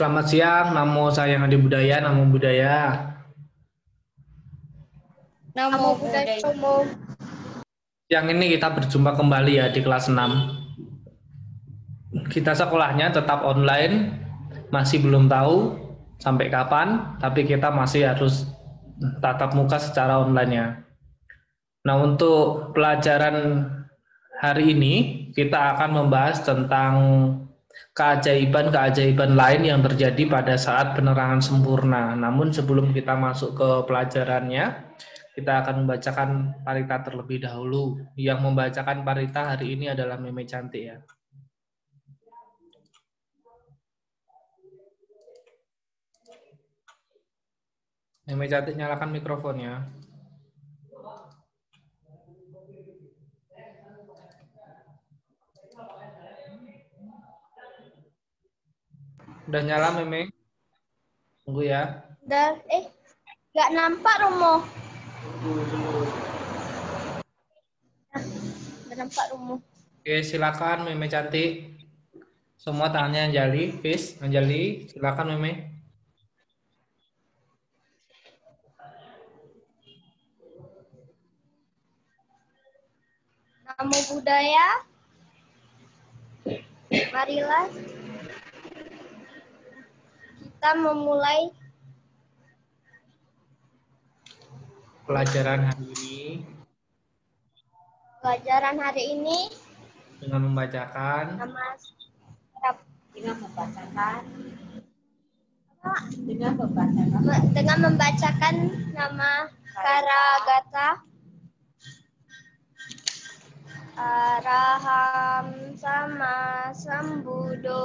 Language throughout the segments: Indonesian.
Selamat siang, namo saya Adi Budaya, namo budaya. Namo Buddhaya. Siang ini kita berjumpa kembali ya di kelas 6. Kita sekolahnya tetap online, masih belum tahu sampai kapan, tapi kita masih harus tatap muka secara online-nya. Nah, untuk pelajaran hari ini kita akan membahas tentang keajaiban-keajaiban lain yang terjadi pada saat penerangan sempurna. Namun sebelum kita masuk ke pelajarannya, kita akan membacakan parita terlebih dahulu. Yang membacakan parita hari ini adalah Meme Cantik ya. Meme Cantik, nyalakan mikrofonnya. Udah nyala Meme? Tunggu ya. Udah, nggak nampak Romo. Nggak nampak Romo. Oke, silakan Meme Cantik. Semua tangannya Anjali, Fis, Anjali, silakan Meme. Namo Buddhaya. Marilah kita memulai Pelajaran hari ini dengan membacakan dengan membacakan nama Karagata Araham Sama Sambuddho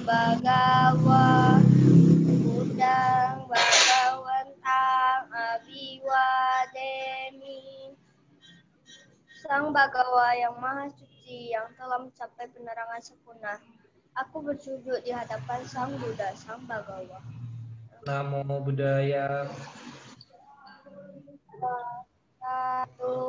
Bhagawa Buddhang Bhagawantang Abhiwademi. Sang Bhagawa yang Maha Suci yang telah mencapai penerangan sempurna. Aku bersujud di hadapan Sang Buddha, Sang Bhagawa. Namo Buddhaya. Satu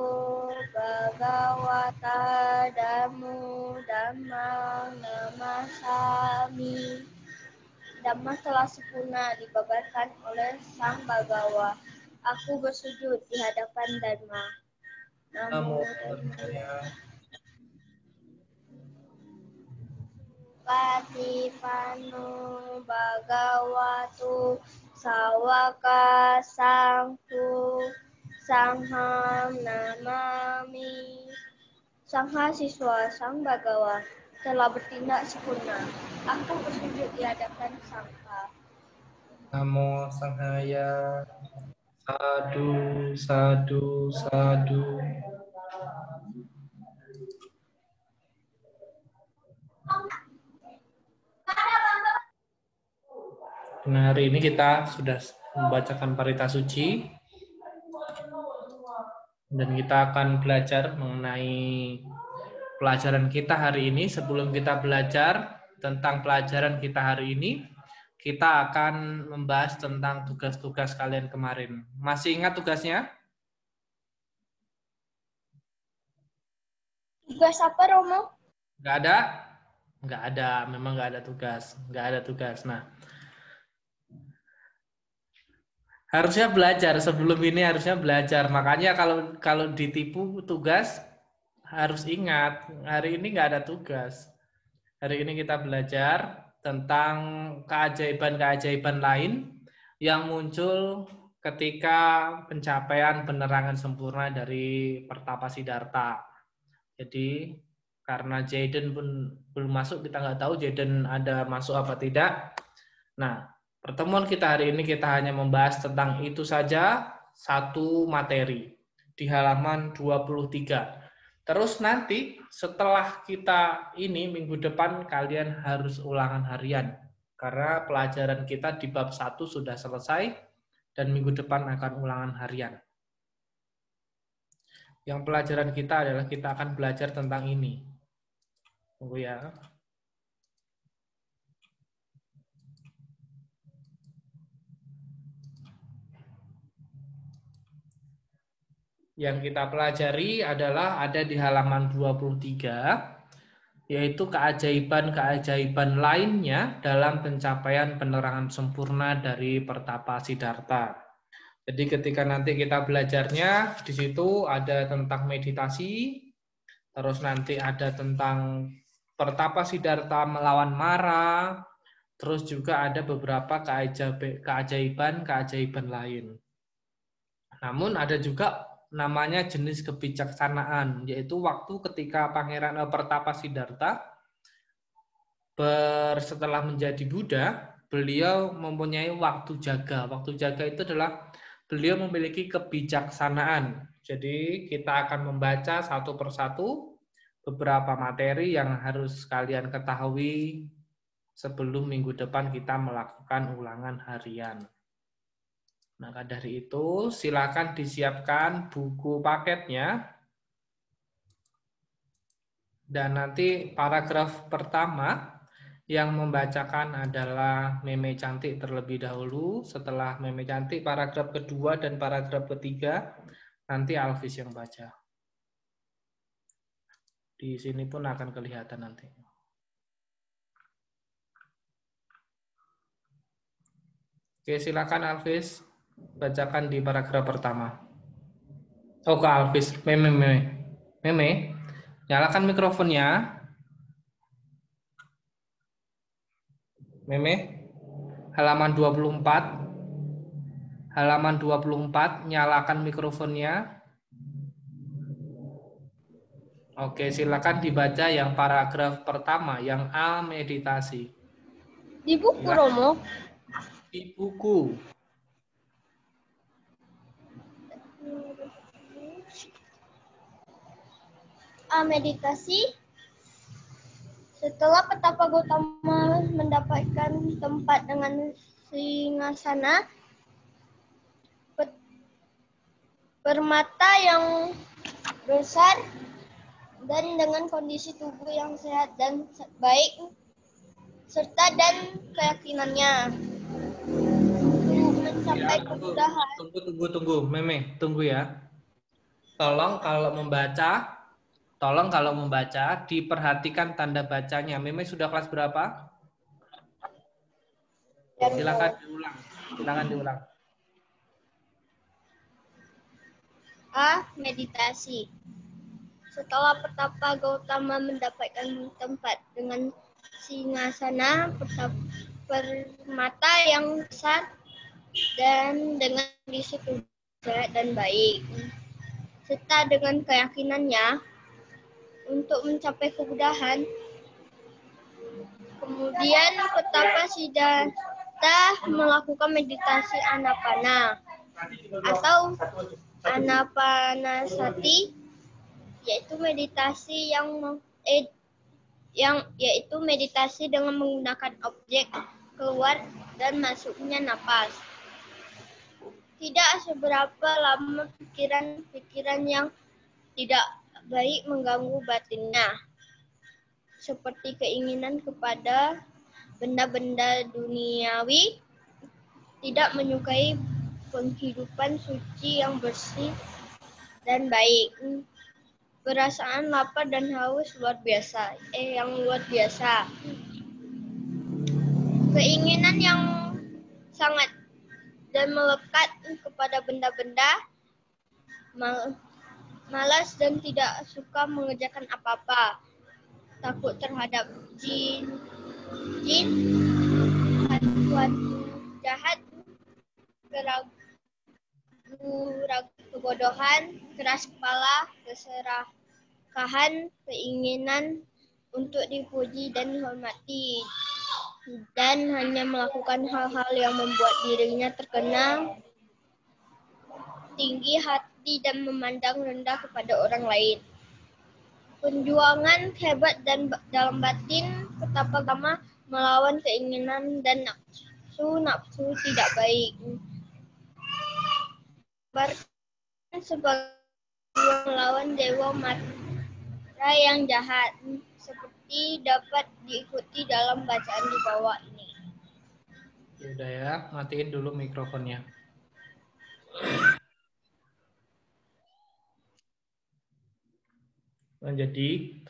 Bhagawata Dhammo Dhammang Namasami. Dhamma telah sempurna dibabarkan oleh Sang Bhagawa. Aku bersujud di hadapan Dhamma. Namo Buddhaya. Patipano Bhagavatu Sawaka Sangku Sangham Namami. Sangha siswa Sang Bhagawa telah bertindak sempurna. Aku bersujud di hadapan Sangha. Namo Sanghaya. Sadu, sadu, sadu. Nah, hari ini kita sudah membacakan parita suci dan kita akan belajar mengenai pelajaran kita hari ini. Sebelum kita belajar tentang pelajaran kita hari ini, kita akan membahas tentang tugas-tugas kalian kemarin. Masih ingat tugasnya? Tugas apa, Romo? Nggak ada? Nggak ada, memang nggak ada tugas. Nggak ada tugas. Nah, harusnya belajar sebelum ini, harusnya belajar. Makanya kalau ditipu tugas harus ingat, hari ini nggak ada tugas. Hari ini kita belajar tentang keajaiban-keajaiban lain yang muncul ketika pencapaian penerangan sempurna dari Pertapa Siddhartha. Jadi karena Jaden pun belum masuk, kita nggak tahu Jaden ada masuk apa tidak. Nah, pertemuan kita hari ini kita hanya membahas tentang itu saja, satu materi di halaman 23. Terus nanti setelah kita ini minggu depan kalian harus ulangan harian. Karena pelajaran kita di bab 1 sudah selesai dan minggu depan akan ulangan harian. Yang pelajaran kita adalah kita akan belajar tentang ini. Tunggu ya. Yang kita pelajari adalah ada di halaman 23 yaitu keajaiban-keajaiban lainnya dalam pencapaian penerangan sempurna dari Pertapa Siddhartha. Jadi ketika nanti kita belajarnya, di situ ada tentang meditasi, terus nanti ada tentang Pertapa Siddhartha melawan Mara, terus juga ada beberapa keajaiban lain. Namun ada juga namanya jenis kebijaksanaan, yaitu waktu ketika Pangeran Pertapa Siddhartha setelah menjadi Buddha, beliau mempunyai waktu jaga. Waktu jaga itu adalah beliau memiliki kebijaksanaan. Jadi kita akan membaca satu persatu beberapa materi yang harus kalian ketahui sebelum minggu depan kita melakukan ulangan harian. Maka dari itu, silakan disiapkan buku paketnya. Dan nanti paragraf pertama yang membacakan adalah Meme Cantik terlebih dahulu. Setelah Meme Cantik, paragraf kedua dan paragraf ketiga, nanti Alvis yang baca. Di sini pun akan kelihatan nanti. Oke, silakan Alvis. Bacakan di paragraf pertama. Oh, ke Alvis. Meme, nyalakan mikrofonnya. Meme, halaman 24. Halaman 24, nyalakan mikrofonnya. Oke, silakan dibaca yang paragraf pertama, yang A, meditasi. Di buku, Romo. Di buku. A, meditasi. Setelah Petapa Gautama mendapatkan tempat dengan singgasana, permata yang besar, dan dengan kondisi tubuh yang sehat dan baik, serta dan keyakinannya mencapai kemudahan. Tunggu, Meme, tunggu ya. Tolong kalau membaca, diperhatikan tanda bacanya. Meme sudah kelas berapa? Silakan diulang. A, meditasi. Setelah Petapa Gautama mendapatkan tempat dengan singgasana, permata yang besar, dan dengan kondisi tubuh sehat dan baik, serta dengan keyakinannya untuk mencapai kemudahan. Kemudian Petapa Siddhartha melakukan meditasi anapana atau anapanasati, yaitu meditasi yaitu meditasi dengan menggunakan objek keluar dan masuknya napas. Tidak seberapa lama pikiran-pikiran yang tidak baik mengganggu batinnya, seperti keinginan kepada benda-benda duniawi, tidak menyukai penghidupan suci yang bersih dan baik, perasaan lapar dan haus yang luar biasa, keinginan yang sangat dan melekat kepada benda-benda, malas dan tidak suka mengerjakan apa-apa, takut terhadap jin, hantu jahat, ragu, kebodohan, keras kepala, keserakahan, keinginan untuk dipuji dan dihormati, dan hanya melakukan hal-hal yang membuat dirinya terkenal tinggi hati dan memandang rendah kepada orang lain. Perjuangan hebat dan dalam batin Petapa Gautama melawan keinginan dan nafsu tidak baik. Sebagai melawan Dewa Mara yang jahat, seperti dapat diikuti dalam bacaan di bawah ini. Udah ya, matiin dulu mikrofonnya. Nah, jadi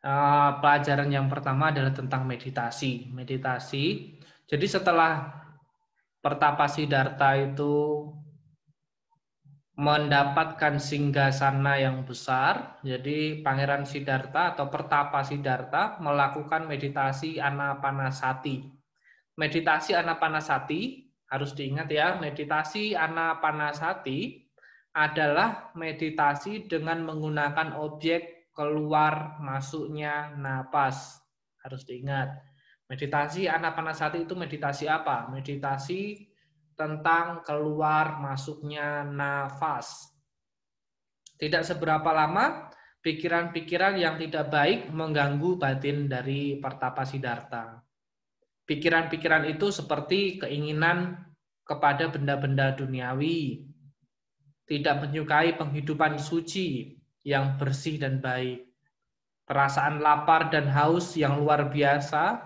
Pelajaran yang pertama adalah tentang meditasi. Meditasi. Jadi setelah Pertapa Siddhartha itu mendapatkan singgasana yang besar, jadi Pangeran Siddhartha atau Pertapa Siddhartha melakukan meditasi Anapanasati. Meditasi Anapanasati, harus diingat ya, meditasi Anapanasati adalah meditasi dengan menggunakan objek keluar masuknya napas. Harus diingat. Meditasi Anapanasati itu meditasi apa? Meditasi tentang keluar masuknya nafas. Tidak seberapa lama pikiran-pikiran yang tidak baik mengganggu batin dari Pertapa Siddhartha. Pikiran-pikiran itu seperti keinginan kepada benda-benda duniawi, tidak menyukai penghidupan suci yang bersih dan baik, perasaan lapar dan haus yang luar biasa.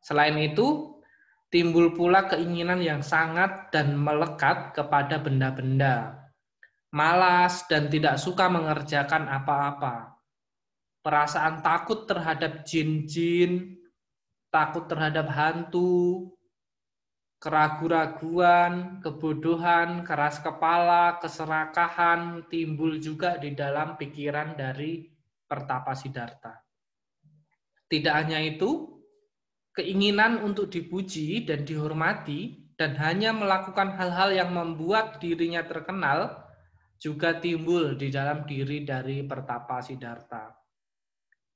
Selain itu, timbul pula keinginan yang sangat dan melekat kepada benda-benda, malas dan tidak suka mengerjakan apa-apa, perasaan takut terhadap jin-jin, takut terhadap hantu, keraguan-raguan, kebodohan, keras kepala, keserakahan timbul juga di dalam pikiran dari Pertapa Siddhartha. Tidak hanya itu, keinginan untuk dipuji dan dihormati dan hanya melakukan hal-hal yang membuat dirinya terkenal juga timbul di dalam diri dari Pertapa Siddhartha.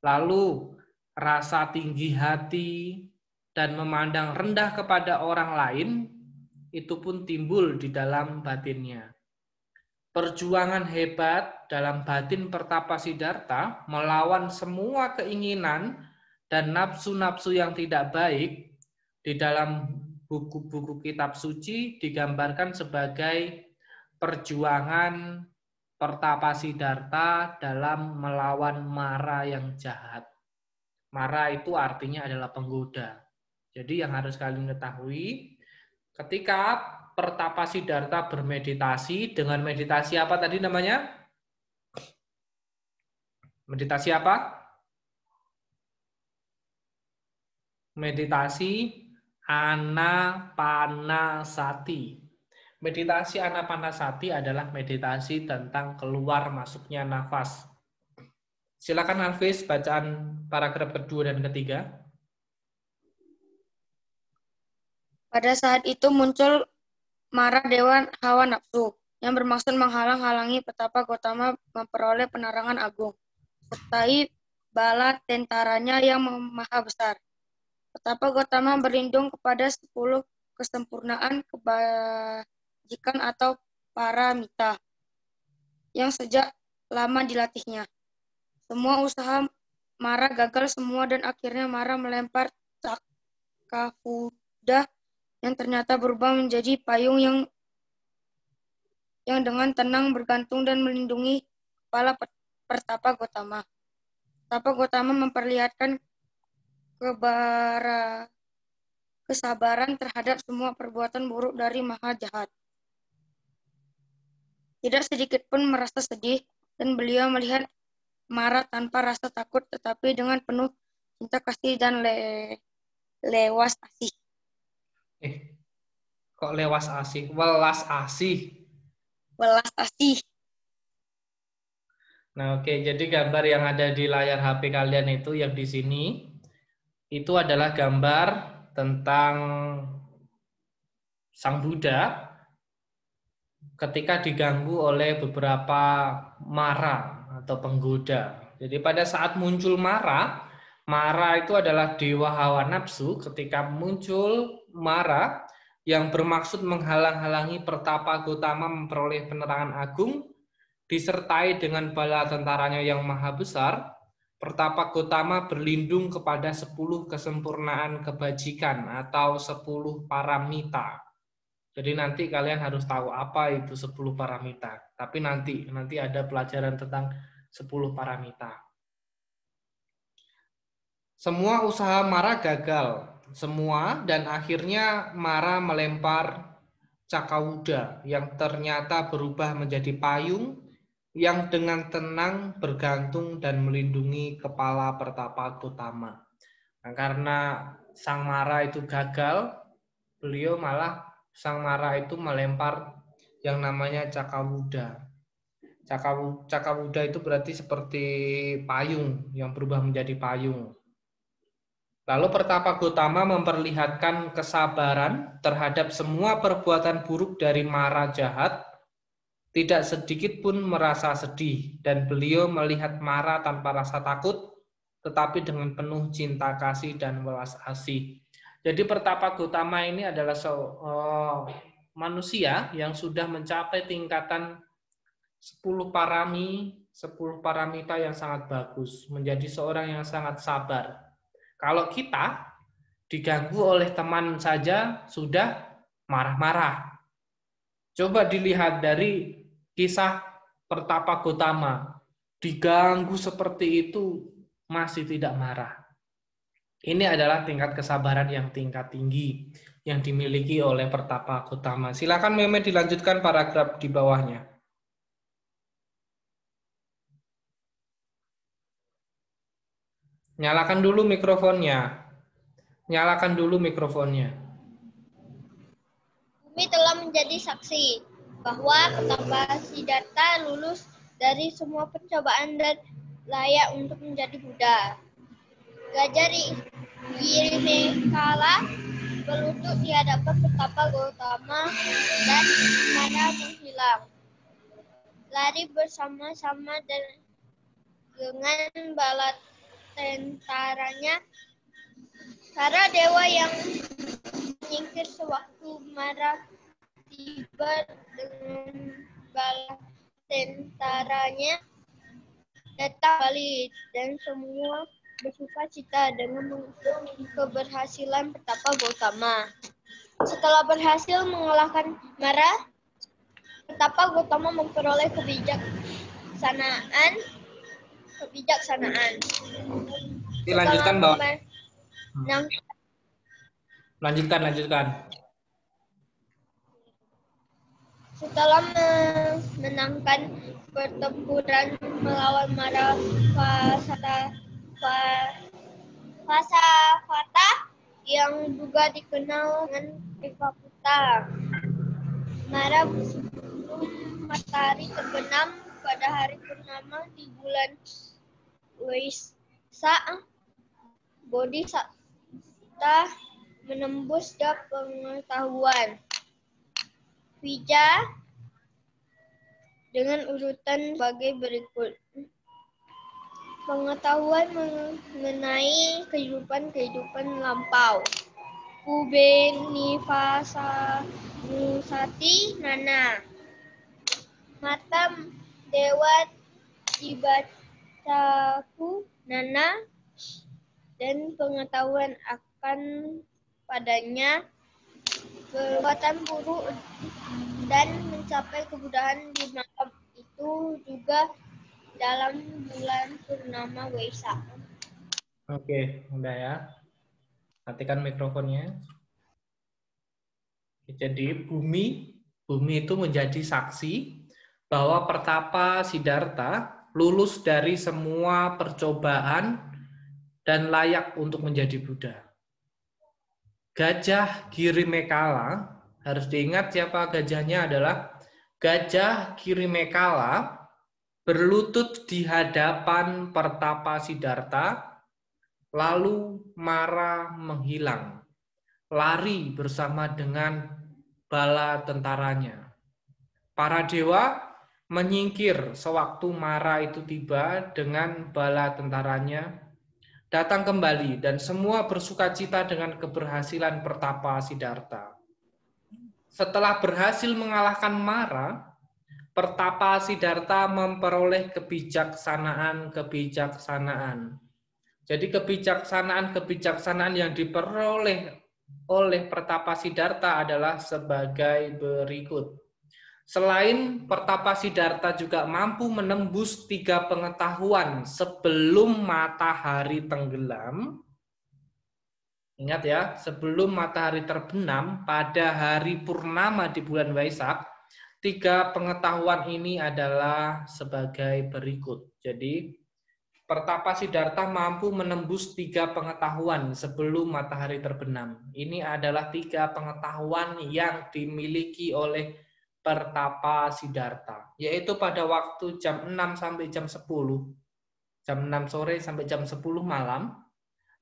Lalu rasa tinggi hati dan memandang rendah kepada orang lain itu pun timbul di dalam batinnya. Perjuangan hebat dalam batin Pertapa Siddhartha melawan semua keinginan dan nafsu-nafsu yang tidak baik di dalam buku-buku kitab suci digambarkan sebagai perjuangan Pertapa Siddhartha dalam melawan mara yang jahat. Mara itu artinya adalah penggoda. Jadi yang harus kalian ketahui, ketika Pertapa Siddhartha bermeditasi dengan meditasi apa tadi namanya? Meditasi apa? Meditasi Anapanasati. Meditasi Anapanasati adalah meditasi tentang keluar masuknya nafas. Silakan Hafiz bacaan paragraf kedua dan ketiga. Pada saat itu muncul mara dewa hawa nafsu yang bermaksud menghalang-halangi Pertapa Gotama memperoleh penerangan agung, sertai bala tentaranya yang maha besar. Pertapa Gotama berlindung kepada 10 kesempurnaan kebajikan atau paramita yang sejak lama dilatihnya. Semua usaha Mara gagal semua dan akhirnya Mara melempar Cakafuda yang ternyata berubah menjadi payung yang dengan tenang bergantung dan melindungi kepala Pertapa Gotama. Pertapa Gotama memperlihatkan kesabaran terhadap semua perbuatan buruk dari Maha Jahat. Tidak sedikit pun merasa sedih dan beliau melihat Mara tanpa rasa takut tetapi dengan penuh cinta kasih dan lewas asih. Kok lewas asih? Welas asih. Welas asih. Nah, oke. Jadi gambar yang ada di layar HP kalian itu yang di sini itu adalah gambar tentang Sang Buddha ketika diganggu oleh beberapa mara atau penggoda. Jadi pada saat muncul mara itu adalah dewa hawa nafsu. Ketika muncul mara yang bermaksud menghalang-halangi Pertapa Gotama memperoleh penerangan agung, disertai dengan bala tentaranya yang maha besar, Pertapa Gotama berlindung kepada 10 kesempurnaan kebajikan atau 10 paramita. Jadi nanti kalian harus tahu apa itu 10 paramita. Tapi nanti ada pelajaran tentang 10 paramita. Semua usaha Mara gagal. Semua dan akhirnya Mara melempar Cakawuda yang ternyata berubah menjadi payung yang dengan tenang bergantung dan melindungi kepala Pertapa Gotama. Nah, karena Sang Mara itu gagal, beliau malah Sang Mara itu melempar yang namanya Cakawuda. Cakawuda itu berarti seperti payung yang berubah menjadi payung. Lalu Pertapa Gotama memperlihatkan kesabaran terhadap semua perbuatan buruk dari Mara jahat. Tidak sedikit pun merasa sedih, dan beliau melihat Mara tanpa rasa takut, tetapi dengan penuh cinta kasih dan welas asih. Jadi Pertapa Gotama ini adalah manusia yang sudah mencapai tingkatan 10 parami, 10 paramita yang sangat bagus, menjadi seorang yang sangat sabar. Kalau kita diganggu oleh teman saja sudah marah-marah. Coba dilihat dari kisah Pertapa Gotama. Diganggu seperti itu masih tidak marah. Ini adalah tingkat kesabaran yang tingkat tinggi yang dimiliki oleh Pertapa Gotama. Silakan Meme dilanjutkan paragraf di bawahnya. Nyalakan dulu mikrofonnya. Nyalakan dulu mikrofonnya. Bumi telah menjadi saksi bahwa Pertapa Siddhartha lulus dari semua pencobaan dan layak untuk menjadi Buddha. Gajah Girimekala berlutut di hadapan Pertapa Gotama dan Mara menghilang. Lari bersama-sama dengan bala tentaranya. Para dewa yang menyingkir sewaktu Mara tiba dengan bala tentaranya datang balik, dan semua bersuka cita dengan keberhasilan Pertapa Gotama. Setelah berhasil mengalahkan Mara, Pertapa Gotama memperoleh kebijaksanaan. Lanjutkan, Mbak. Lanjutkan. Setelah memenangkan pertempuran melawan Mara Vasavata yang juga dikenal dengan Devaputa. Mara sebelum matahari terbenam pada hari purnama di bulan Waisak, Bodhisatta menembus dak pengetahuan Vija dengan urutan sebagai berikut. Pengetahuan mengenai kehidupan lampau. Ube Nivasa Nusati Nana. Mata Dewa dibacaku Nana, dan pengetahuan akan padanya perbuatan buruk dan mencapai kebudahan di malam itu juga dalam bulan purnama Waisak. Oke, udah ya. Matikan mikrofonnya. Jadi bumi itu menjadi saksi bahwa Pertapa Siddhartha lulus dari semua percobaan dan layak untuk menjadi Buddha. Gajah Girimekala, harus diingat siapa gajahnya adalah Gajah Girimekala, berlutut di hadapan Pertapa Siddhartha, lalu Mara menghilang, lari bersama dengan bala tentaranya. Para dewa menyingkir sewaktu Mara itu tiba dengan bala tentaranya, datang kembali, dan semua bersukacita dengan keberhasilan Pertapa Siddhartha. Setelah berhasil mengalahkan Mara, Pertapa Siddhartha memperoleh kebijaksanaan. Jadi kebijaksanaan yang diperoleh oleh Pertapa Siddhartha adalah sebagai berikut. Selain Pertapa Siddhartha juga mampu menembus 3 pengetahuan sebelum matahari tenggelam. Ingat ya, sebelum matahari terbenam pada hari purnama di bulan Waisak, Tiga pengetahuan ini adalah sebagai berikut. Jadi, Pertapa Siddhartha mampu menembus tiga pengetahuan sebelum matahari terbenam. Ini adalah tiga pengetahuan yang dimiliki oleh Pertapa Siddhartha, yaitu pada waktu jam 6 sampai jam 10, jam 6 sore sampai jam 10 malam.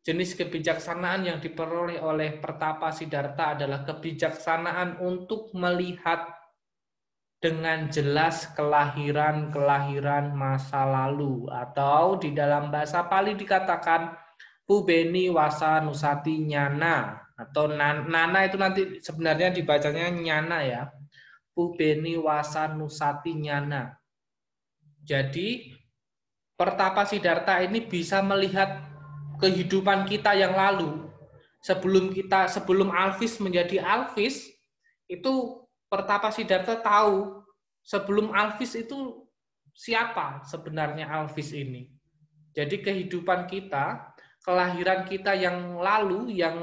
Jenis kebijaksanaan yang diperoleh oleh Pertapa Siddhartha adalah kebijaksanaan untuk melihat dengan jelas kelahiran-kelahiran masa lalu, atau di dalam bahasa Pali dikatakan Pubeni Wasa Nusati Nyana, atau Nana itu nanti sebenarnya dibacanya Nyana ya. Pubeni Wasa Nusati Nyana. Jadi Pertapa Siddhartha ini bisa melihat kehidupan kita yang lalu. Sebelum Alvis menjadi Alvis, itu Pertapa Siddhartha tahu sebelum Alvis itu siapa sebenarnya Alvis ini. Jadi kehidupan kita, kelahiran kita yang lalu, yang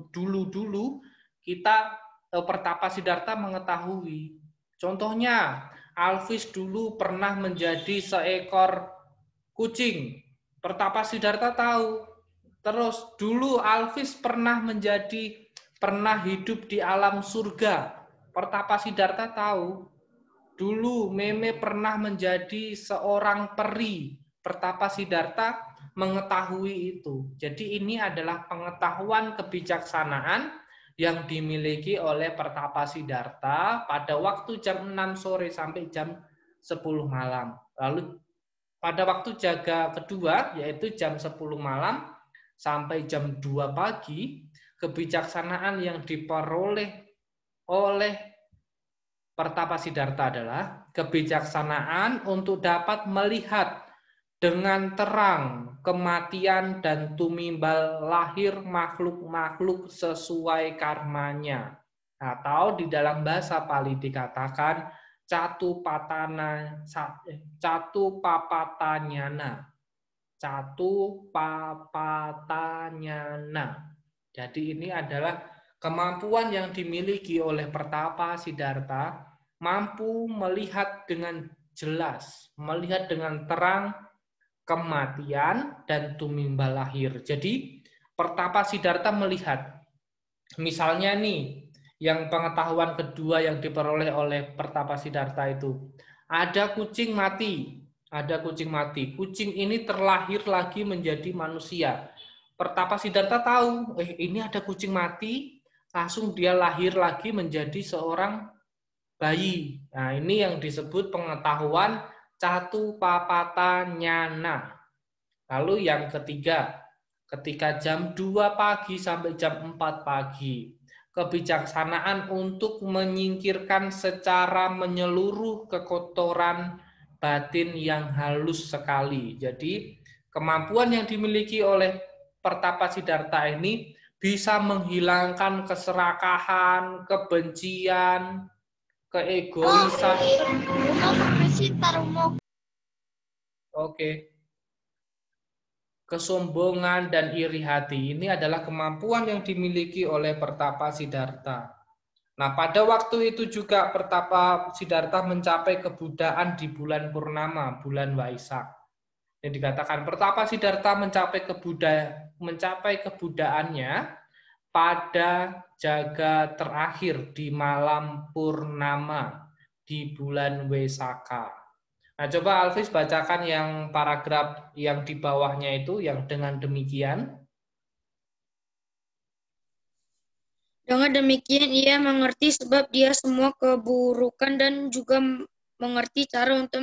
dulu-dulu, kita Pertapa Siddhartha mengetahui. Contohnya, Alvis dulu pernah menjadi seekor kucing. Pertapa Siddhartha tahu. Terus dulu Alvis pernah hidup di alam surga. Pertapa Siddhartha tahu. Dulu Meme pernah menjadi seorang peri. Pertapa Siddhartha mengetahui itu. Jadi ini adalah pengetahuan kebijaksanaan yang dimiliki oleh Pertapa Siddhartha pada waktu jam 6 sore sampai jam 10 malam. Lalu pada waktu jaga kedua, yaitu jam 10 malam sampai jam 2 pagi, kebijaksanaan yang diperoleh oleh Pertapa Siddhartha adalah kebijaksanaan untuk dapat melihat dengan terang kematian dan tumimbal lahir makhluk-makhluk sesuai karmanya. Atau di dalam bahasa Pali dikatakan Catu papatanyana. Jadi ini adalah kemampuan yang dimiliki oleh Pertapa Siddhartha, mampu melihat dengan jelas, melihat dengan terang kematian dan tumimbal lahir. Jadi Pertapa Siddhartha melihat, misalnya nih, yang pengetahuan kedua yang diperoleh oleh Pertapa Siddhartha itu, ada kucing mati. Kucing ini terlahir lagi menjadi manusia. Pertapa Siddhartha tahu, ini ada kucing mati, langsung dia lahir lagi menjadi seorang bayi. Nah, ini yang disebut pengetahuan Catu papatanyana. Lalu yang ketiga, ketika jam 2 pagi sampai jam 4 pagi, kebijaksanaan untuk menyingkirkan secara menyeluruh kekotoran batin yang halus sekali. Jadi, kemampuan yang dimiliki oleh Pertapa Siddhartha ini bisa menghilangkan keserakahan, kebencian, keegoisan. Oke. Kesombongan dan iri hati. Ini adalah kemampuan yang dimiliki oleh Pertapa Siddhartha. Nah, pada waktu itu juga Pertapa Siddhartha mencapai kebudaan di bulan Purnama, bulan Waisak. Yang dikatakan Pertapa Siddhartha mencapai kebudaannya pada jaga terakhir di malam Purnama di bulan Wesaka. Nah, coba Alvis bacakan yang paragraf yang di bawahnya itu, yang dengan demikian. Dengan demikian ia mengerti sebab dia semua keburukan dan juga mengerti cara untuk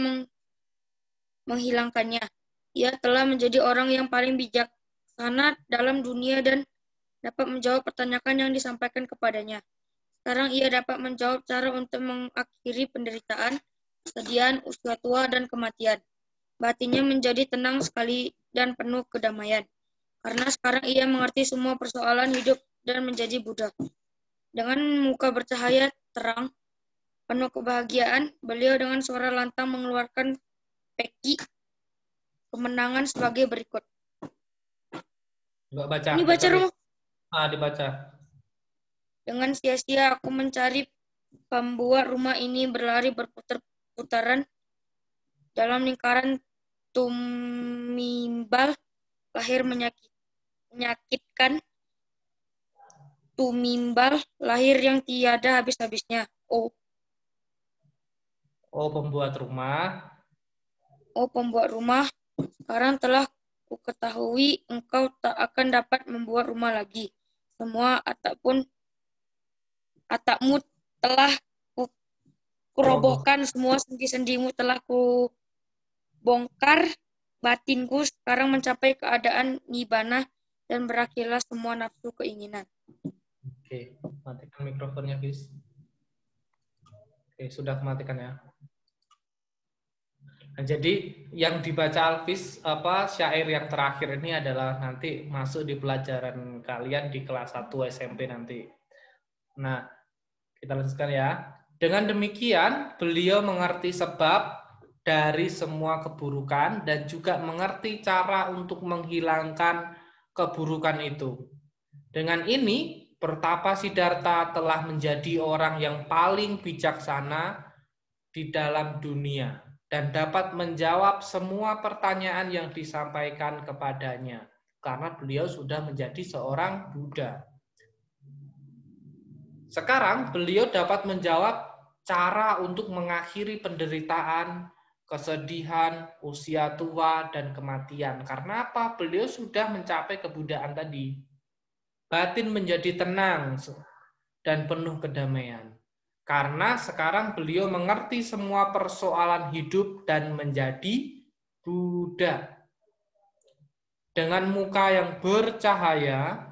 menghilangkannya. Ia telah menjadi orang yang paling bijaksana dalam dunia dan dapat menjawab pertanyaan yang disampaikan kepadanya. Sekarang ia dapat menjawab cara untuk mengakhiri penderitaan, kesedihan, usia tua, dan kematian. Batinnya menjadi tenang sekali dan penuh kedamaian. Karena sekarang ia mengerti semua persoalan hidup dan menjadi Buddha. Dengan muka bercahaya terang, penuh kebahagiaan, beliau dengan suara lantang mengeluarkan peki kemenangan sebagai berikut. Baca. Ini baca Romo. Dibaca. Dengan sia-sia aku mencari Pembuat rumah ini berlari berputar-putaran dalam lingkaran tumimbal lahir menyakitkan, tumimbal lahir yang tiada habis-habisnya. Oh, pembuat rumah. oh pembuat rumah, sekarang telah kuketahui engkau tak akan dapat membuat rumah lagi. Semua atapmu telah kurobohkan, semua sendi-sendimu telah kubongkar. Batinku sekarang mencapai keadaan nibana dan berakhirlah semua nafsu keinginan. Oke, matikan mikrofonnya, Fis. Oke, sudah matikan ya. Nah, jadi yang dibaca Alvis syair yang terakhir ini adalah nanti masuk di pelajaran kalian di kelas 1 SMP nanti. Nah, kita lanjutkan ya. Dengan demikian, beliau mengerti sebab dari semua keburukan dan juga mengerti cara untuk menghilangkan keburukan itu. Dengan ini, Pertapa Siddhartha telah menjadi orang yang paling bijaksana di dalam dunia dan dapat menjawab semua pertanyaan yang disampaikan kepadanya karena beliau sudah menjadi seorang Buddha. Sekarang beliau dapat menjawab cara untuk mengakhiri penderitaan, kesedihan, usia tua, dan kematian. Karena apa? Beliau sudah mencapai kebudaan tadi. Batin menjadi tenang dan penuh kedamaian. Karena sekarang beliau mengerti semua persoalan hidup dan menjadi Buddha. Dengan muka yang bercahaya,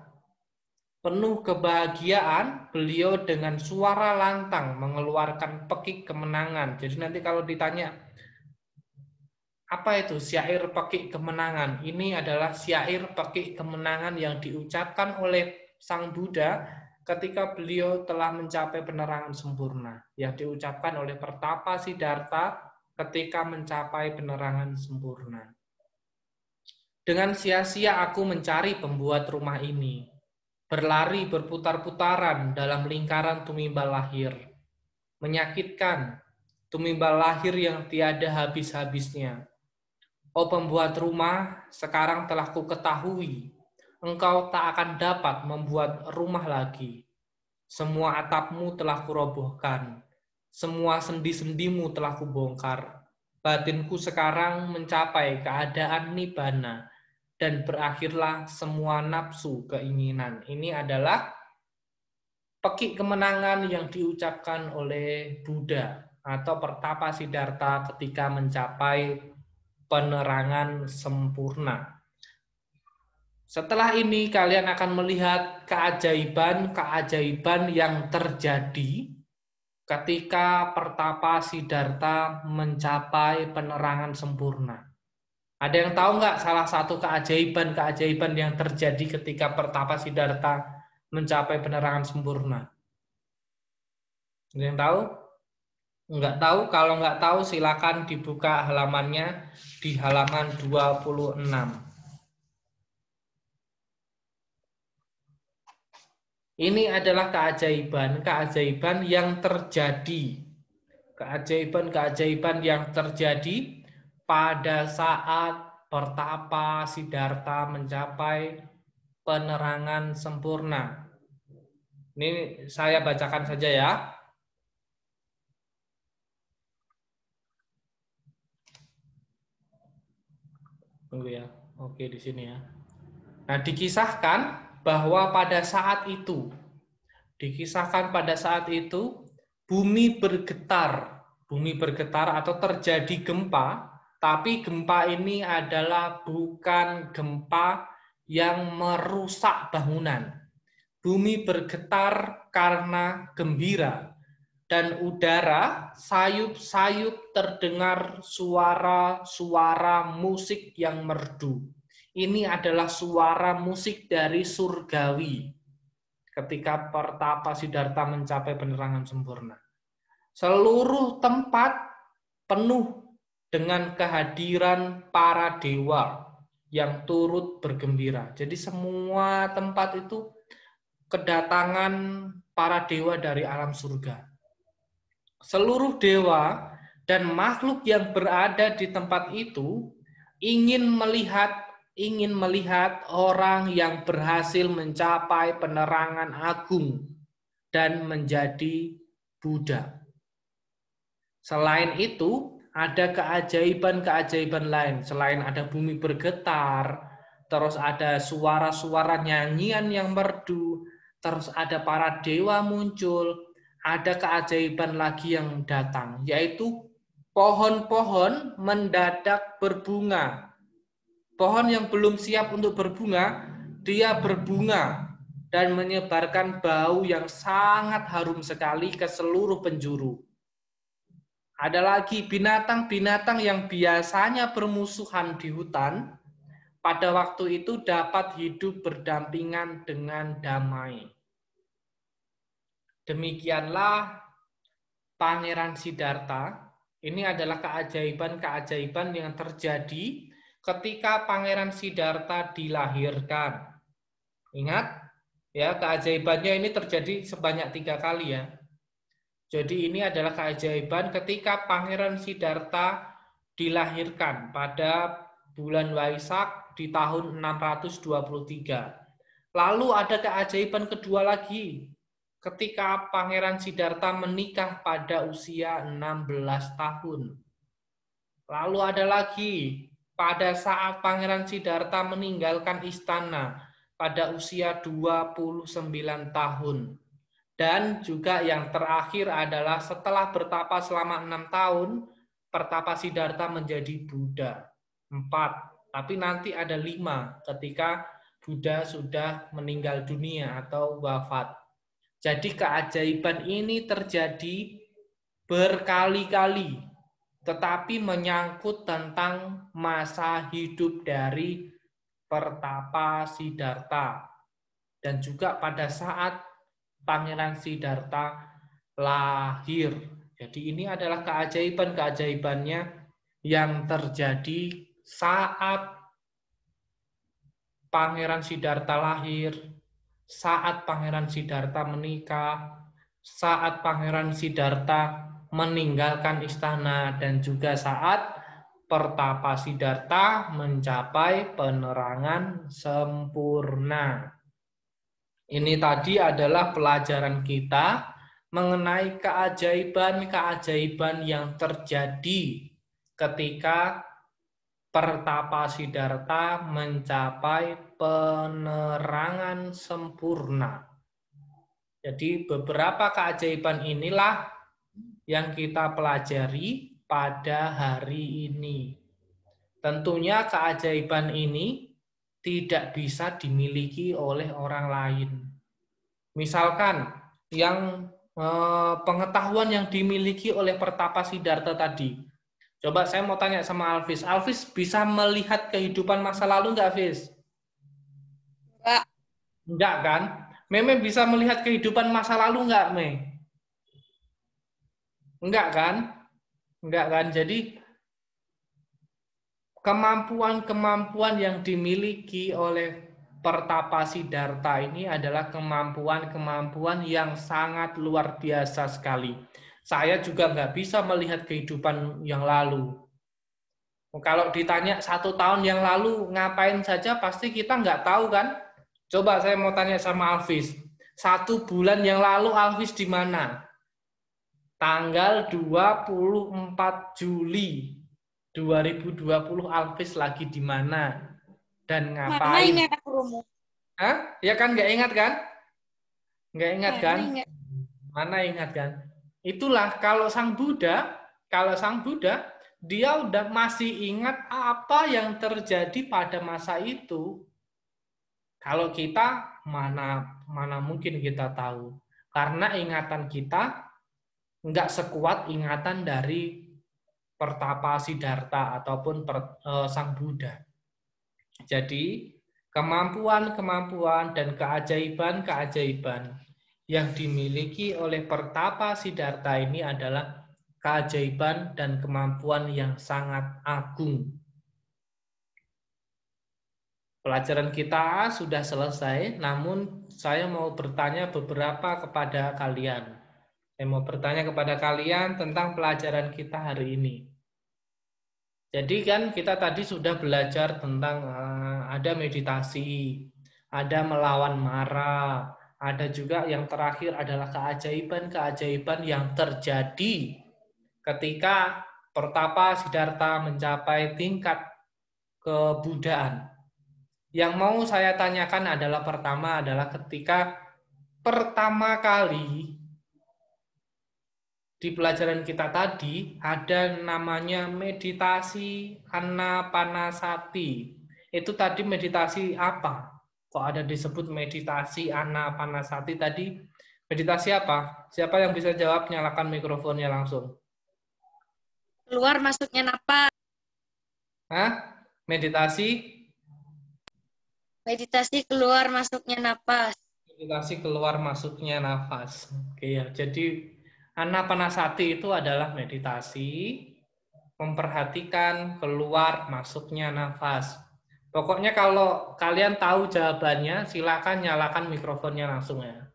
penuh kebahagiaan, beliau dengan suara lantang mengeluarkan pekik kemenangan. Jadi nanti kalau ditanya, apa itu syair pekik kemenangan? Ini adalah syair pekik kemenangan yang diucapkan oleh Sang Buddha ketika beliau telah mencapai penerangan sempurna, yang diucapkan oleh Pertapa Siddhartha ketika mencapai penerangan sempurna. Dengan sia-sia aku mencari pembuat rumah ini, berlari berputar-putaran dalam lingkaran tumimbal lahir, menyakitkan, tumimbal lahir yang tiada habis-habisnya. Oh pembuat rumah, sekarang telah kuketahui, engkau tak akan dapat membuat rumah lagi. Semua atapmu telah kurobohkan. Semua sendi-sendimu telah kubongkar. Batinku sekarang mencapai keadaan nibana. Dan berakhirlah semua nafsu keinginan. Ini adalah pekik kemenangan yang diucapkan oleh Buddha atau Pertapa Siddhartha ketika mencapai penerangan sempurna. Setelah ini kalian akan melihat keajaiban-keajaiban yang terjadi ketika Pertapa Siddhartha mencapai penerangan sempurna. Ada yang tahu nggak salah satu keajaiban-keajaiban yang terjadi ketika Pertapa Siddhartha mencapai penerangan sempurna? Ada yang tahu? Nggak tahu? Kalau nggak tahu silakan dibuka halamannya di halaman 26. Ini adalah keajaiban-keajaiban yang terjadi. Keajaiban-keajaiban yang terjadi pada saat Pertapa Siddhartha mencapai penerangan sempurna. Ini saya bacakan saja ya. Tunggu ya. Oke, di sini ya. Nah, dikisahkan bahwa pada saat itu bumi bergetar atau terjadi gempa, tapi gempa ini adalah bukan gempa yang merusak bangunan. Bumi bergetar karena gembira, dan udara sayup-sayup terdengar suara-suara musik yang merdu. Ini adalah suara musik dari surgawi ketika Pertapa Siddhartha mencapai penerangan sempurna. Seluruh tempat penuh dengan kehadiran para dewa yang turut bergembira. Jadi semua tempat itu kedatangan para dewa dari alam surga. seluruh dewa dan makhluk yang berada di tempat itu ingin melihat orang yang berhasil mencapai penerangan agung dan menjadi Buddha. Selain itu, ada keajaiban-keajaiban lain. Selain ada bumi bergetar, terus ada suara-suara nyanyian yang merdu, terus ada para dewa muncul, ada keajaiban lagi yang datang, yaitu pohon-pohon mendadak berbunga. Pohon yang belum siap untuk berbunga, dia berbunga dan menyebarkan bau yang sangat harum sekali ke seluruh penjuru. Ada lagi binatang-binatang yang biasanya bermusuhan di hutan, pada waktu itu dapat hidup berdampingan dengan damai. Demikianlah Pangeran Siddhartha. Ini adalah keajaiban-keajaiban yang terjadi ketika Pangeran Siddhartha dilahirkan. Ingat, ya, keajaibannya ini terjadi sebanyak 3 kali ya. Jadi ini adalah keajaiban ketika Pangeran Siddhartha dilahirkan pada bulan Waisak di tahun 623. Lalu ada keajaiban kedua lagi ketika Pangeran Siddhartha menikah pada usia 16 tahun. Lalu ada lagi pada saat Pangeran Siddhartha meninggalkan istana pada usia 29 tahun. Dan juga yang terakhir adalah setelah bertapa selama 6 tahun, pertapa Siddhartha menjadi Buddha. 4. Tapi nanti ada 5 ketika Buddha sudah meninggal dunia atau wafat. Jadi keajaiban ini terjadi berkali-kali, tetapi menyangkut tentang masa hidup dari pertapa Siddhartha. Dan juga pada saat Pangeran Siddhartha lahir. Jadi ini adalah keajaiban-keajaibannya yang terjadi saat Pangeran Siddhartha lahir, saat Pangeran Siddhartha menikah, saat Pangeran Siddhartha meninggalkan istana, dan juga saat pertapa Siddhartha mencapai penerangan sempurna. Ini tadi adalah pelajaran kita mengenai keajaiban-keajaiban yang terjadi ketika pertapa Siddhartha mencapai penerangan sempurna. Jadi beberapa keajaiban inilah yang kita pelajari pada hari ini. Tentunya keajaiban ini tidak bisa dimiliki oleh orang lain. Misalkan yang pengetahuan yang dimiliki oleh pertapa Siddhartha tadi. Coba saya mau tanya sama Alvis. Alvis bisa melihat kehidupan masa lalu nggak, Alvis? Enggak. Enggak kan? Meme bisa melihat kehidupan masa lalu nggak, Me? Enggak kan? Enggak kan? Jadi kemampuan-kemampuan yang dimiliki oleh pertapa Siddhartha ini adalah kemampuan-kemampuan yang sangat luar biasa sekali. Saya juga nggak bisa melihat kehidupan yang lalu. Kalau ditanya 1 tahun yang lalu ngapain saja, pasti kita nggak tahu kan? Coba saya mau tanya sama Alvis. 1 bulan yang lalu Alvis di mana? Tanggal 24 Juli 2020 Alvis lagi di mana dan ngapain? Mana ingat aku rumus? Hah? Ya kan nggak ingat kan? Nggak ingat kan? Ingat. Mana ingat kan? Itulah kalau Sang Buddha dia udah masih ingat apa yang terjadi pada masa itu. Kalau kita mana mungkin kita tahu, karena ingatan kita nggak sekuat ingatan dari pertapa Siddhartha ataupun Sang Buddha. Jadi kemampuan-kemampuan dan keajaiban-keajaiban yang dimiliki oleh pertapa Siddhartha ini adalah keajaiban dan kemampuan yang sangat agung. Pelajaran kita sudah selesai, namun saya mau bertanya beberapa kepada kalian. Saya mau bertanya kepada kalian tentang pelajaran kita hari ini. Jadi kan kita tadi sudah belajar tentang ada meditasi, ada melawan marah, ada juga yang terakhir adalah keajaiban-keajaiban yang terjadi ketika Pertapa Siddhartha mencapai tingkat kebudaan. Yang mau saya tanyakan adalah pertama adalah ketika pertama kali di pelajaran kita tadi ada namanya meditasi Anapanasati. Itu tadi meditasi apa? Kok ada disebut meditasi Anapanasati tadi? Meditasi apa? Siapa yang bisa jawab? Nyalakan mikrofonnya langsung. Keluar masuknya napas. Hah? Meditasi? Meditasi keluar masuknya napas. Meditasi keluar masuknya nafas. Oke ya. Jadi Anapanasati itu adalah meditasi memperhatikan keluar masuknya nafas. Pokoknya kalau kalian tahu jawabannya, silakan nyalakan mikrofonnya langsung ya.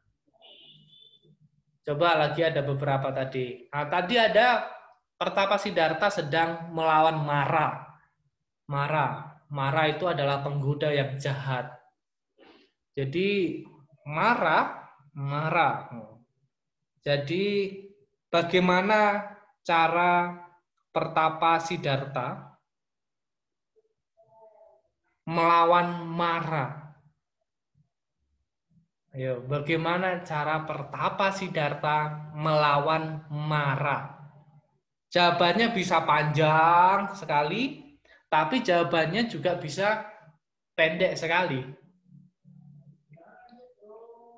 Coba lagi ada beberapa tadi. Nah, tadi ada Pertapa Siddhartha sedang melawan Mara. Mara itu adalah penggoda yang jahat. Jadi Mara. Jadi bagaimana cara Pertapa Siddhartha melawan Mara? Ayo, bagaimana cara Pertapa Siddhartha melawan Mara? Jawabannya bisa panjang sekali, tapi jawabannya juga bisa pendek sekali.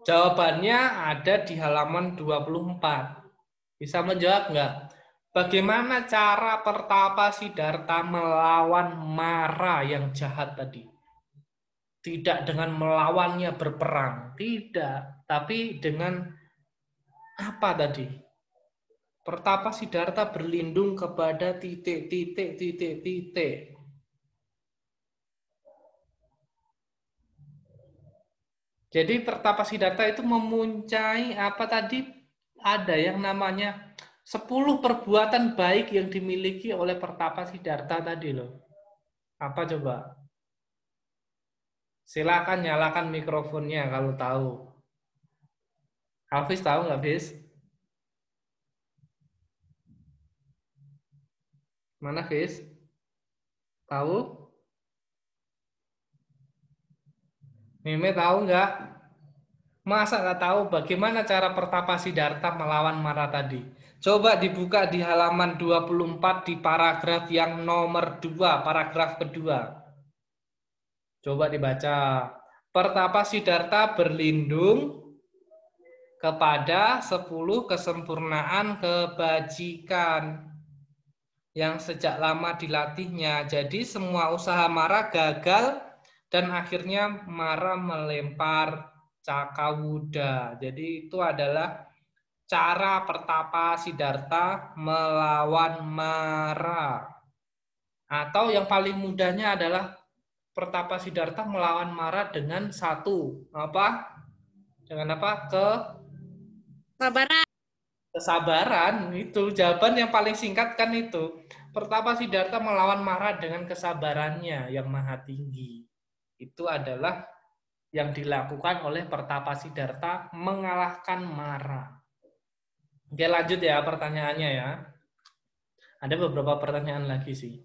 Jawabannya ada di halaman 24. Bisa menjawab nggak? Bagaimana cara Pertapa Siddhartha melawan Mara yang jahat tadi? Tidak dengan melawannya berperang, tidak. Tapi dengan apa tadi? Pertapa Siddhartha berlindung kepada titik. Jadi Pertapa Siddhartha itu memuncai apa tadi? Ada yang namanya 10 perbuatan baik yang dimiliki oleh Pertapa Siddhartha tadi loh. Apa coba? Silakan nyalakan mikrofonnya kalau tahu. Hafiz tahu nggak, Hafiz? Mana, Hafiz? Tahu? Mime tahu nggak? Masa nggak tahu bagaimana cara Pertapa Siddhartha melawan Mara tadi? Coba dibuka di halaman 24 di paragraf yang nomor 2, paragraf kedua. Coba dibaca. Pertapa Siddhartha berlindung kepada 10 kesempurnaan kebajikan yang sejak lama dilatihnya. Jadi semua usaha Mara gagal dan akhirnya Mara melempar Cakawuda. Jadi itu adalah cara Pertapa Siddhartha melawan Mara. Atau yang paling mudahnya adalah Pertapa Siddhartha melawan Mara dengan satu apa? Dengan apa? Kesabaran. Itu jawaban yang paling singkat kan itu. Pertapa Siddhartha melawan Mara dengan kesabarannya yang maha tinggi. Itu adalah yang dilakukan oleh Pertapa Siddhartha mengalahkan Mara. Oke, lanjut ya pertanyaannya ya. Ada beberapa pertanyaan lagi sih.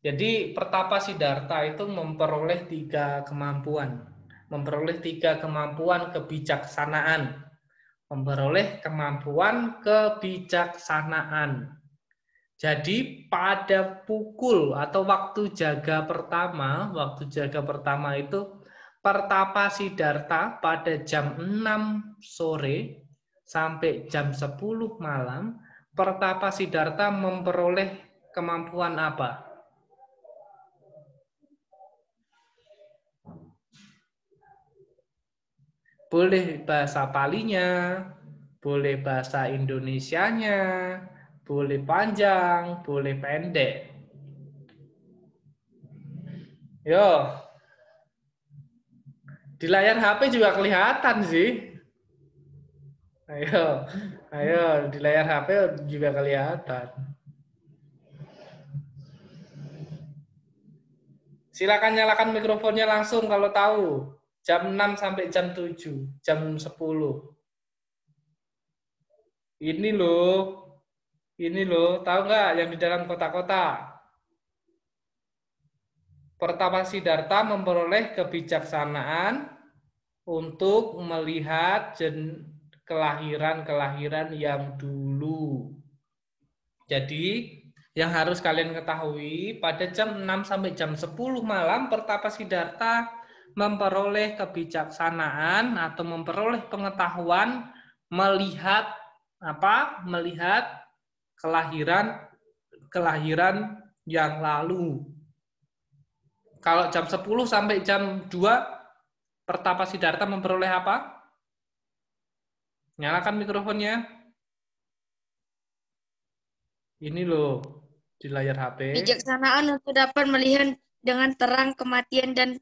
Jadi Pertapa Siddhartha itu memperoleh 3 kemampuan. Memperoleh 3 kemampuan kebijaksanaan. Memperoleh kemampuan kebijaksanaan. Jadi pada pukul atau waktu jaga pertama itu Pertapa Siddhartha pada jam 6 sore sampai jam 10 malam, Pertapa Siddhartha memperoleh kemampuan apa? Boleh bahasa Palinya, boleh bahasa Indonesianya, boleh panjang, boleh pendek. Yo, di layar HP juga kelihatan sih. Ayo, ayo di layar HP juga kelihatan. Silakan nyalakan mikrofonnya langsung kalau tahu. Jam 6 sampai jam 7, jam 10. Ini loh, tahu nggak yang di dalam kotak-kotak? Pertapa Siddhartha memperoleh kebijaksanaan untuk melihat kelahiran-kelahiran yang dulu. Jadi, yang harus kalian ketahui, pada jam 6 sampai jam 10 malam, Pertapa Siddhartha memperoleh kebijaksanaan atau memperoleh pengetahuan melihat apa? Melihat kelahiran yang lalu. Kalau jam 10 sampai jam 2, Pertapa Siddhartha memperoleh apa? Nyalakan mikrofonnya. Ini loh, di layar HP. Bijaksanaan untuk dapat melihat dengan terang kematian dan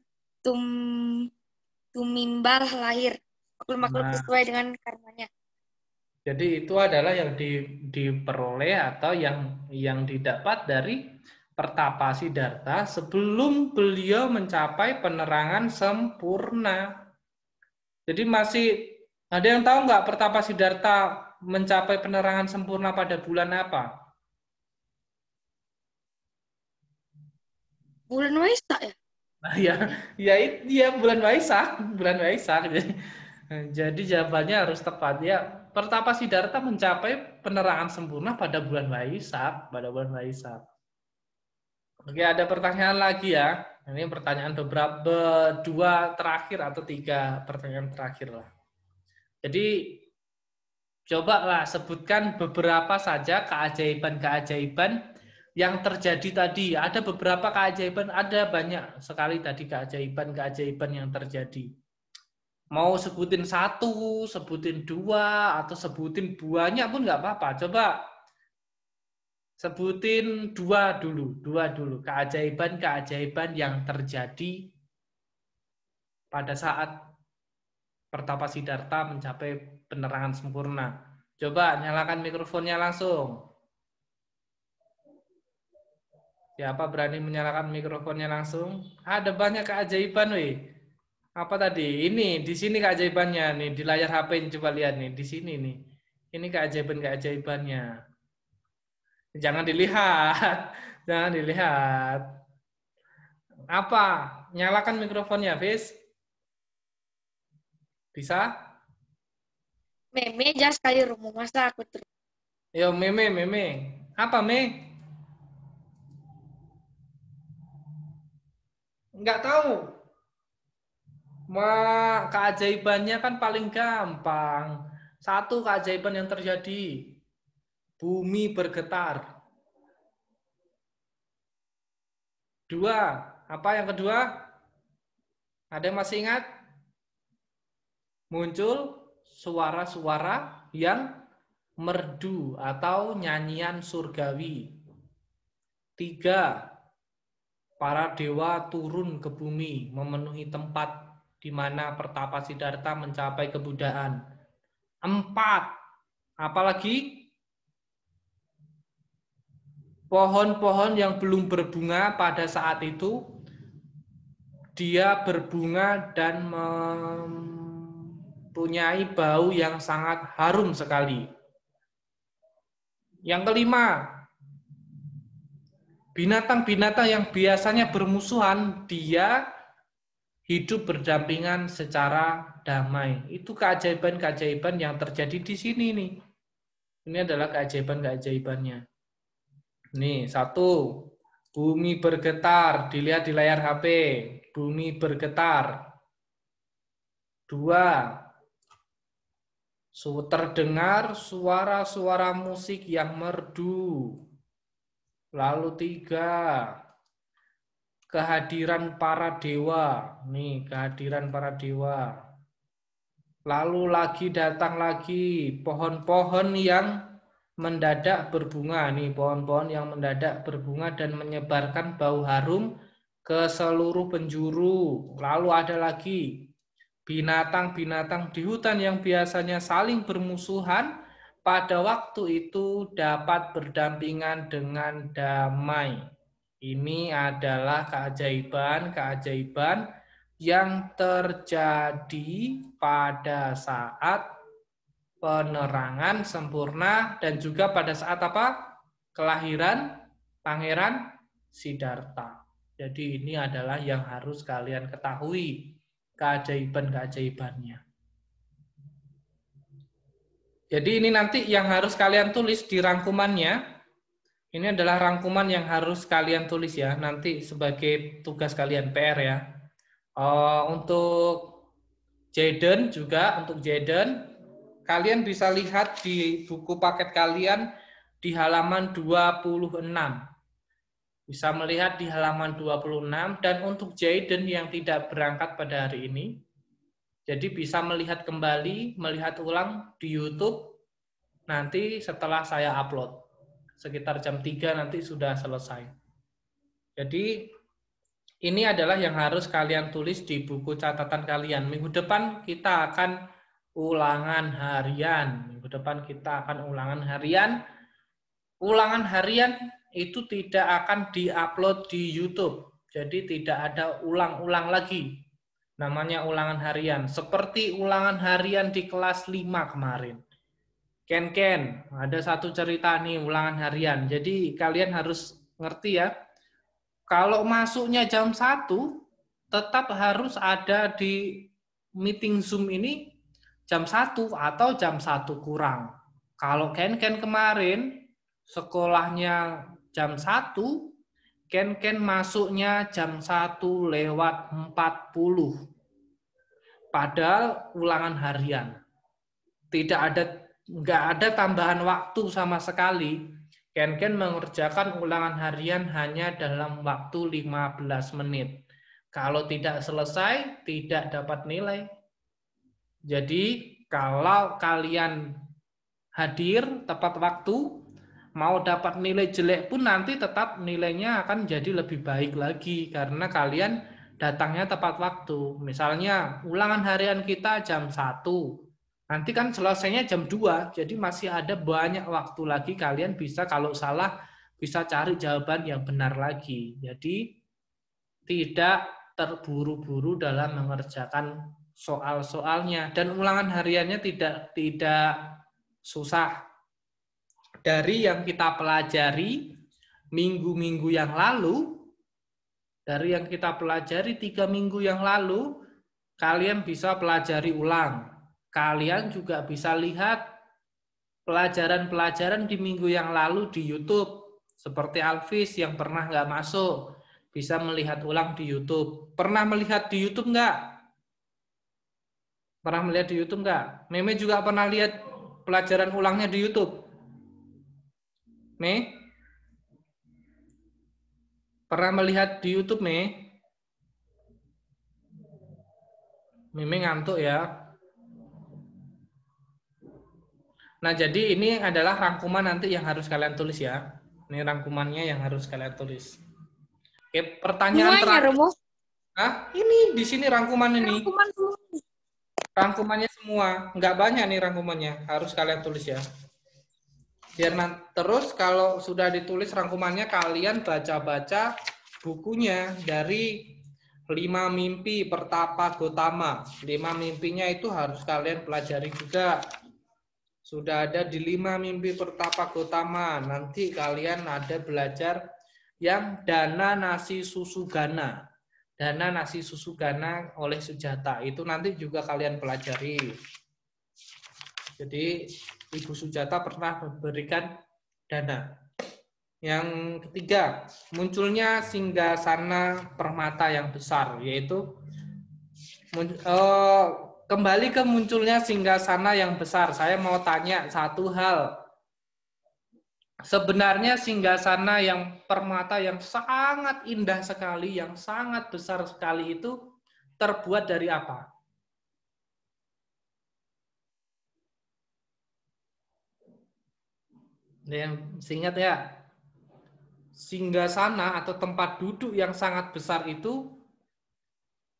tumimbal lahir makhluk-makhluk sesuai dengan karmanya. Jadi itu adalah yang diperoleh atau yang didapat dari Pertapa Siddhartha sebelum beliau mencapai penerangan sempurna. Jadi masih ada yang tahu nggak Pertapa Siddhartha mencapai penerangan sempurna pada bulan apa? Bulan Waisak ya? Ya bulan Waisak. Jadi jawabannya harus tepat ya. Pertapa Siddhartha mencapai penerangan sempurna pada bulan Waisak, Oke, ada pertanyaan lagi ya. Ini pertanyaan beberapa 2 terakhir atau 3 pertanyaan terakhir lah. Jadi cobalah sebutkan beberapa saja keajaiban-keajaiban yang terjadi tadi. Ada beberapa keajaiban, ada banyak sekali tadi keajaiban-keajaiban yang terjadi. Mau sebutin 1, sebutin 2, atau sebutin banyak pun nggak apa-apa. Coba sebutin 2 dulu. Keajaiban-keajaiban yang terjadi pada saat Pertapa Siddhartha mencapai penerangan sempurna. Coba nyalakan mikrofonnya langsung. Siapa berani menyalakan mikrofonnya langsung? Ada banyak keajaiban, weh. Apa tadi? Ini di sini keajaibannya nih di layar HP, coba lihat nih di sini nih. Ini keajaibannya. Jangan dilihat. Jangan dilihat. Apa? Nyalakan mikrofonnya, Fis. Bisa? Meme jangan sekali rumus masa aku terus. Yo, Meme. Apa, Me? Enggak tahu. Keajaibannya kan paling gampang. 1 keajaiban yang terjadi. Bumi bergetar. 2, apa yang kedua? Ada yang masih ingat? Muncul suara-suara yang merdu atau nyanyian surgawi. 3, para dewa turun ke bumi memenuhi tempat di mana Pertapa Siddhartha mencapai kebudaan. 4, apalagi? Pohon-pohon yang belum berbunga pada saat itu, dia berbunga dan mempunyai bau yang sangat harum sekali. Yang kelima, binatang-binatang yang biasanya bermusuhan, dia hidup berdampingan secara damai. Itu keajaiban-keajaiban yang terjadi di sini nih. Ini adalah keajaiban-keajaibannya. Nih, 1, bumi bergetar, dilihat di layar HP. Bumi bergetar. 2, terdengar suara-suara musik yang merdu. Lalu 3, kehadiran para dewa. Nih, kehadiran para dewa. Lalu datang lagi pohon-pohon yang mendadak berbunga. Nih, pohon-pohon yang mendadak berbunga dan menyebarkan bau harum ke seluruh penjuru. Lalu ada lagi binatang-binatang di hutan yang biasanya saling bermusuhan pada waktu itu dapat berdampingan dengan damai. Ini adalah keajaiban-keajaiban yang terjadi pada saat penerangan sempurna dan juga pada saat apa? Kelahiran Pangeran Siddhartha. Jadi ini adalah yang harus kalian ketahui, keajaiban-keajaibannya. Jadi ini nanti yang harus kalian tulis di rangkumannya. Ini adalah rangkuman yang harus kalian tulis ya, nanti sebagai tugas kalian PR ya. Untuk Jaden juga, untuk Jaden, kalian bisa lihat di buku paket kalian di halaman 26. Bisa melihat di halaman 26, dan untuk Jaden yang tidak berangkat pada hari ini, jadi bisa melihat kembali, melihat ulang di YouTube nanti setelah saya upload. Sekitar jam 3 nanti sudah selesai. Jadi ini adalah yang harus kalian tulis di buku catatan kalian. Minggu depan kita akan ulangan harian. Minggu depan kita akan ulangan harian. Ulangan harian itu tidak akan diupload di YouTube. Jadi tidak ada ulang-ulang lagi. Namanya ulangan harian. Seperti ulangan harian di kelas 5 kemarin. Ken, ada satu cerita nih ulangan harian. Jadi kalian harus ngerti ya. Kalau masuknya jam 1, tetap harus ada di meeting Zoom ini jam 1 atau jam 1 kurang. Kalau Ken kemarin sekolahnya jam 1, Ken masuknya jam 1:40. Padahal ulangan harian. Nggak ada tambahan waktu sama sekali. Ken mengerjakan ulangan harian hanya dalam waktu 15 menit. Kalau tidak selesai, tidak dapat nilai. Jadi, kalau kalian hadir tepat waktu, mau dapat nilai jelek pun nanti tetap nilainya akan jadi lebih baik lagi. Karena kalian datangnya tepat waktu. Misalnya, ulangan harian kita jam 1. Nanti kan selesainya jam 2, jadi masih ada banyak waktu lagi kalian bisa kalau salah bisa cari jawaban yang benar lagi. Jadi tidak terburu-buru dalam mengerjakan soal-soalnya, dan ulangan hariannya tidak susah. Dari yang kita pelajari minggu-minggu yang lalu, dari yang kita pelajari 3 minggu yang lalu, kalian bisa pelajari ulang. Kalian juga bisa lihat pelajaran-pelajaran di minggu yang lalu di YouTube. Seperti Alvis yang pernah nggak masuk, bisa melihat ulang di YouTube. Pernah melihat di YouTube nggak? Pernah melihat di YouTube nggak? Meme juga pernah lihat pelajaran ulangnya di YouTube? Me? Pernah melihat di YouTube, Me? Meme ngantuk ya. Nah, jadi ini adalah rangkuman nanti yang harus kalian tulis ya. Ini rangkumannya yang harus kalian tulis. Oke, pertanyaan terakhir. Hah? Ini di sini rangkuman ini. Rangkumannya semua. Nggak banyak nih rangkumannya. Harus kalian tulis ya. Biar terus kalau sudah ditulis rangkumannya, kalian baca-baca bukunya dari 5 Mimpi Pertapa Gotama. 5 mimpinya itu harus kalian pelajari juga. Sudah ada di 5 Mimpi Pertapa Gotama. Nanti kalian ada belajar yang Dana Nasi Susugana. Dana Nasi Susugana oleh Sujata. Itu nanti juga kalian pelajari. Jadi Ibu Sujata pernah memberikan dana. Yang ketiga, munculnya singgasana permata yang besar, yaitu kembali ke munculnya singgasana yang besar. Saya mau tanya satu hal. Sebenarnya singgasana yang permata yang sangat indah sekali, yang sangat besar sekali itu terbuat dari apa? Yang ingat ya, singgasana atau tempat duduk yang sangat besar itu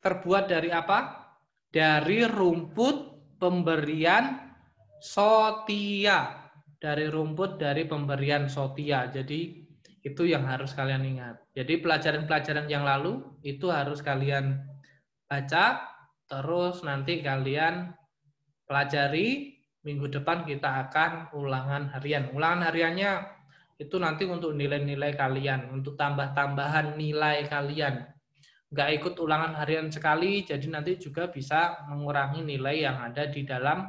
terbuat dari apa? dari rumput pemberian sotia. Dari rumput dari pemberian sotia. Jadi itu yang harus kalian ingat. Jadi pelajaran-pelajaran yang lalu itu harus kalian baca, terus nanti kalian pelajari. Minggu depan kita akan ulangan harian. Ulangan hariannya itu nanti untuk nilai-nilai kalian, untuk tambah-tambahan nilai kalian. Nggak ikut ulangan harian sekali, jadi nanti juga bisa mengurangi nilai yang ada di dalam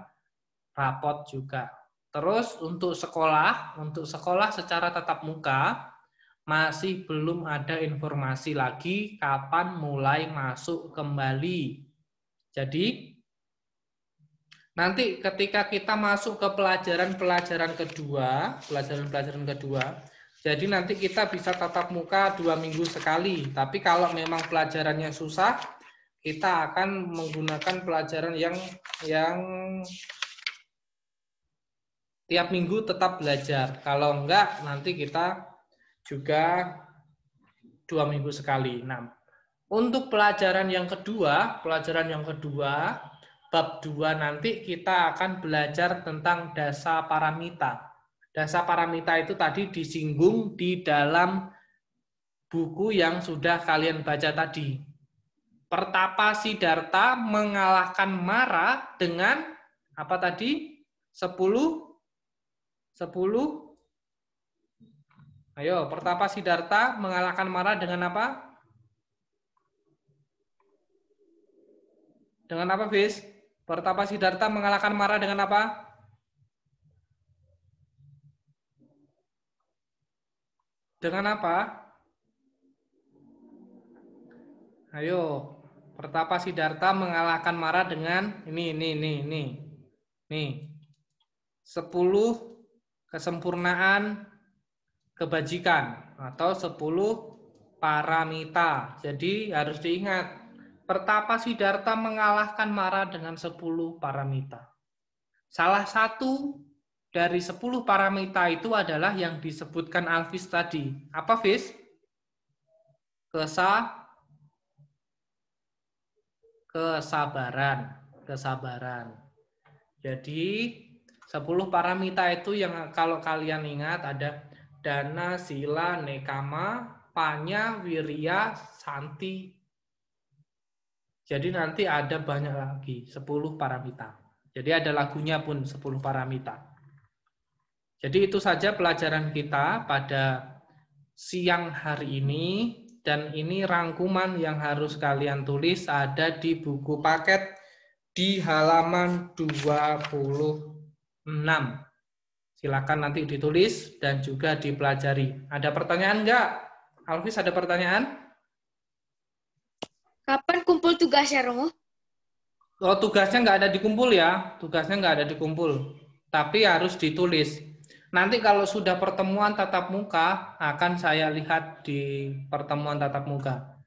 rapot juga. Terus untuk sekolah secara tatap muka, masih belum ada informasi lagi kapan mulai masuk kembali. Jadi, nanti ketika kita masuk ke pelajaran-pelajaran kedua, jadi nanti kita bisa tatap muka 2 minggu sekali. Tapi kalau memang pelajarannya susah, kita akan menggunakan pelajaran yang tiap minggu tetap belajar. Kalau enggak, nanti kita juga 2 minggu sekali. Nah, untuk pelajaran yang kedua, bab 2 nanti kita akan belajar tentang dasa paramita. Dasa paramita itu tadi disinggung di dalam buku yang sudah kalian baca tadi. Pertapa Siddhartha mengalahkan Mara dengan apa tadi? 10. Ayo, Pertapa Siddhartha mengalahkan Mara dengan apa? Dengan apa, Fis? Pertapa Siddhartha mengalahkan Mara dengan apa? Dengan apa? Ayo, Pertapa Siddhartha mengalahkan Mara dengan ini. Nih. 10 kesempurnaan kebajikan atau 10 paramita. Jadi harus diingat, Pertapa Siddhartha mengalahkan Mara dengan 10 paramita. Salah satu dari 10 paramita itu adalah yang disebutkan Alvis tadi. Apa, Fis? Kesabaran. Jadi 10 paramita itu yang kalau kalian ingat ada dana, sila, nekama, panya, wirya, santi. Jadi nanti ada banyak lagi 10 paramita. Jadi ada lagunya pun 10 paramita. Jadi itu saja pelajaran kita pada siang hari ini. Dan ini rangkuman yang harus kalian tulis ada di buku paket di halaman 26. Silakan nanti ditulis dan juga dipelajari. Ada pertanyaan enggak? Alvis, ada pertanyaan? Kapan kumpul tugasnya, Romo? Oh, tugasnya nggak ada dikumpul ya. Tugasnya nggak ada dikumpul. Tapi harus ditulis. Nanti kalau sudah pertemuan tatap muka, akan saya lihat di pertemuan tatap muka.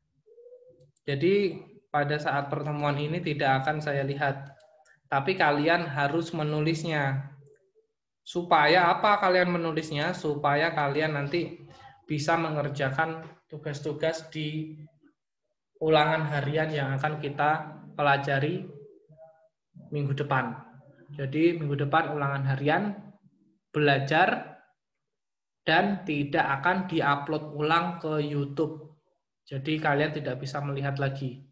Jadi pada saat pertemuan ini tidak akan saya lihat. Tapi kalian harus menulisnya. Supaya apa kalian menulisnya? Supaya kalian nanti bisa mengerjakan tugas-tugas di ulangan harian yang akan kita pelajari minggu depan. Jadi minggu depan ulangan harian, belajar, dan tidak akan diupload ulang ke YouTube. Jadi kalian tidak bisa melihat lagi.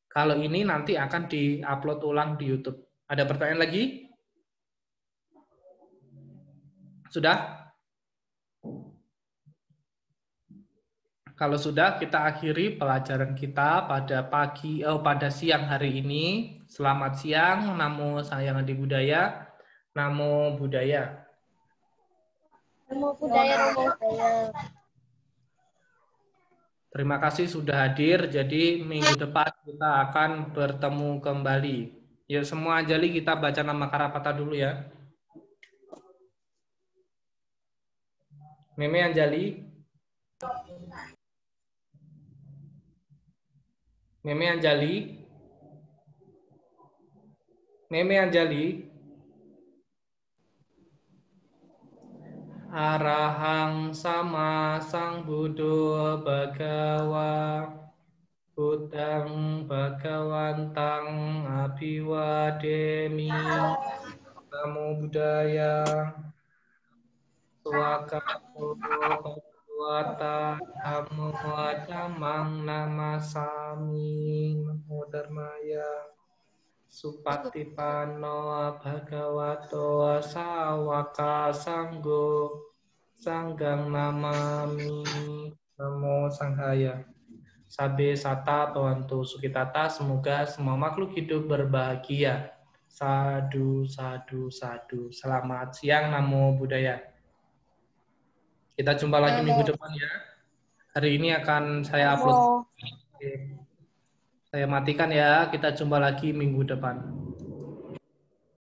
Kalau ini nanti akan diupload ulang di YouTube. Ada pertanyaan lagi? Sudah? Kalau sudah, kita akhiri pelajaran kita pada siang hari ini. Selamat siang, Namo Sang Adi Budaya, Namo Buddhaya. Namo Buddhaya. Terima kasih sudah hadir. Jadi minggu depan kita akan bertemu kembali. Yuk semua Anjali kita baca nama Karapata dulu ya. Meme Anjali. Meme Anjali. Meme Anjali. Arahang sama sang Buddha Bhagawa. Buddhang Bhagawantang Abhiwademi. Namo Buddhaya. Swakato Bhagavata Namo Dhammang Namasami. Namo Dharmaya. Supatipano Bhagavato Sawaka Sanggo Sanggang Namami. Namo Sanghaya. Sabe sata Bawantu Sukitata, semoga semua makhluk hidup berbahagia. Sadu, sadu, sadu. Selamat siang, Namo Buddhaya. Kita jumpa lagi minggu depan ya. Hari ini akan saya upload. Saya matikan ya, kita jumpa lagi minggu depan.